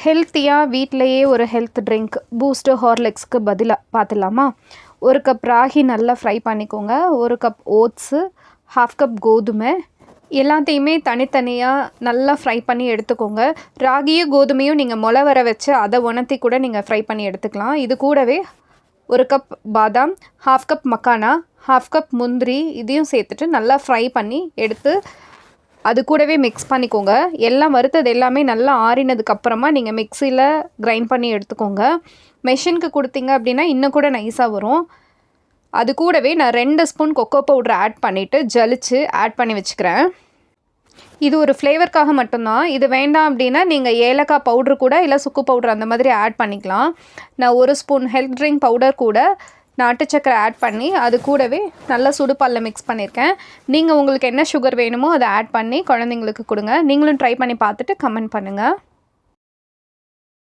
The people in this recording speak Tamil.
ஹெல்த்தியாக வீட்டிலையே ஒரு ஹெல்த் ட்ரிங்க் பூஸ்ட்டு ஹார்லிக்ஸ்க்கு பதிலாக பார்த்துடலாமா? 1 கப் ராகி நல்லா ஃப்ரை பண்ணிக்கோங்க. 1 கப் ஓட்ஸு, 1/2 கப் கோதுமை, எல்லாத்தையுமே தனித்தனியாக நல்லா ஃப்ரை பண்ணி எடுத்துக்கோங்க. ராகியும் கோதுமையும் நீங்கள் மொள வர வச்சு அதை உணர்த்தி கூட நீங்கள் ஃப்ரை பண்ணி எடுத்துக்கலாம். இது கூடவே 1 கப் பாதாம், 1/2 கப் மக்கானா, 1/2 கப் முந்திரி இதையும் சேர்த்துட்டு நல்லா ஃப்ரை பண்ணி எடுத்து அது கூடவே மிக்ஸ் பண்ணிக்கோங்க. எல்லாம் வறுத்தது எல்லாமே நல்லா ஆறினதுக்கப்புறமா நீங்கள் மிக்சியில் கிரைண்ட் பண்ணி எடுத்துக்கோங்க. மெஷினுக்கு கொடுத்தீங்க அப்படின்னா இன்னும் கூட நைஸாக வரும். அது கூடவே நான் 2 ஸ்பூன் கொக்கோ பவுடர் ஆட் பண்ணிவிட்டு ஜலிச்சு ஆட் பண்ணி வச்சுக்கிறேன். இது ஒரு ஃப்ளேவருக்காக மட்டும்தான். இது வேண்டாம் அப்படின்னா நீங்கள் ஏலக்காய் பவுட்ரு கூட இல்லை சுக்கு பவுட்ரு அந்த மாதிரி ஆட் பண்ணிக்கலாம். நான் 1 ஸ்பூன் ஹெல்த் ட்ரிங்க் பவுடர் கூட நாட்டு சக்கரை ஆட் பண்ணி அது கூடவே நல்லா சுடுபாலில் மிக்ஸ் பண்ணியிருக்கேன். நீங்கள் உங்களுக்கு என்ன சுகர் வேணுமோ அதை ஆட் பண்ணி குழந்தைங்களுக்கு கொடுங்க. நீங்களும் ட்ரை பண்ணி பார்த்துட்டு கமெண்ட் பண்ணுங்கள்.